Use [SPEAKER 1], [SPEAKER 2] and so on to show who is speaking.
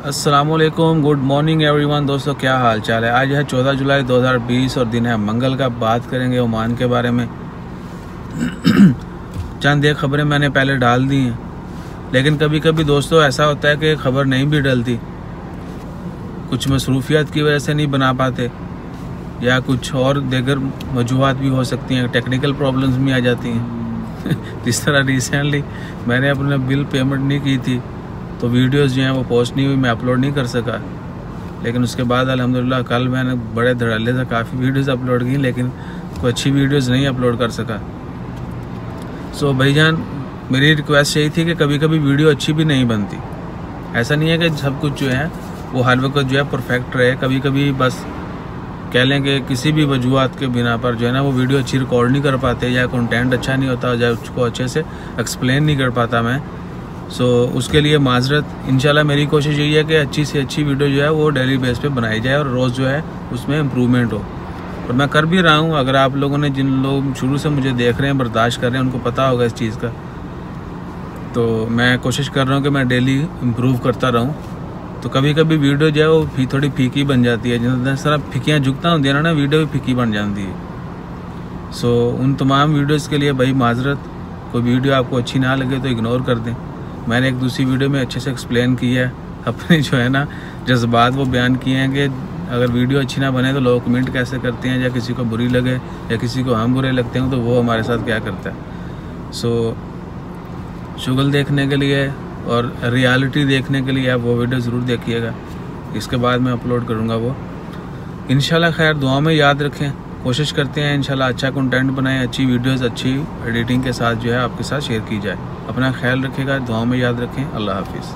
[SPEAKER 1] अस्सलामुअलैकुम, good morning everyone. दोस्तों क्या हाल चाल है। आज है 14 जुलाई 2020 और दिन है मंगल का। बात करेंगे ओमान के बारे में। चंद एक खबरें मैंने पहले डाल दी हैं, लेकिन कभी कभी दोस्तों ऐसा होता है कि खबर नहीं भी डलती, कुछ मसरूफियत की वजह से नहीं बना पाते या कुछ और दीगर वजूहात भी हो सकती हैं, टेक्निकल प्रॉब्लम्स भी आ जाती हैं। जिस तरह रिसेंटली मैंने अपना बिल पेमेंट नहीं की थी तो वीडियोस जो हैं वो पोस्ट नहीं हुई, मैं अपलोड नहीं कर सका। लेकिन उसके बाद अल्हम्दुलिल्लाह कल मैंने बड़े धड़ल्ले से काफ़ी वीडियोस अपलोड की, लेकिन कोई अच्छी वीडियोस नहीं अपलोड कर सका। सो भाईजान, मेरी रिक्वेस्ट यही थी कि कभी कभी वीडियो अच्छी भी नहीं बनती। ऐसा नहीं है कि सब कुछ जो है वो हर वक्त जो है परफेक्ट रहे। कभी कभी बस कह लें कि किसी भी वजूहत के बिना पर जो है ना वो वीडियो अच्छी रिकॉर्ड नहीं कर पाते, या कंटेंट अच्छा नहीं होता, या उसको अच्छे से एक्सप्लेन नहीं कर पाता मैं। सो उसके लिए माजरत। इंशाल्लाह मेरी कोशिश यही है कि अच्छी से अच्छी वीडियो जो है वो डेली बेस पे बनाई जाए और रोज़ जो है उसमें इम्प्रूवमेंट हो, और मैं कर भी रहा हूँ। अगर आप लोगों ने, जिन लोग शुरू से मुझे देख रहे हैं, बर्दाश्त कर रहे हैं, उनको पता होगा इस चीज़ का। तो मैं कोशिश कर रहा हूँ कि मैं डेली इम्प्रूव करता रहूँ। तो कभी कभी वीडियो जो है वो थोड़ी फीकी बन जाती है, जिस तरह फीकियाँ झुकता होती है ना, वीडियो भी फीकी बन जाती है। सो उन तमाम वीडियोज़ के लिए भाई माजरत। कोई वीडियो आपको अच्छी ना लगे तो इग्नोर कर दें। मैंने एक दूसरी वीडियो में अच्छे से एक्सप्लेन किया है, अपने जो है ना जज्बात वो बयान किए हैं कि अगर वीडियो अच्छी ना बने तो लोग कमेंट कैसे करते हैं, या किसी को बुरी लगे या किसी को हम बुरे लगते हैं तो वो हमारे साथ क्या करता है। सो शुगल देखने के लिए और रियलिटी देखने के लिए आप वो वीडियो ज़रूर देखिएगा। इसके बाद मैं अपलोड करूँगा वो इंशाल्लाह। खैर, दुआ में याद रखें। कोशिश करते हैं इंशाल्लाह अच्छा कंटेंट बनाएं, अच्छी वीडियोस अच्छी एडिटिंग के साथ जो है आपके साथ शेयर की जाए। अपना ख्याल रखिएगा, दुआ में याद रखें। अल्लाह हाफिज़।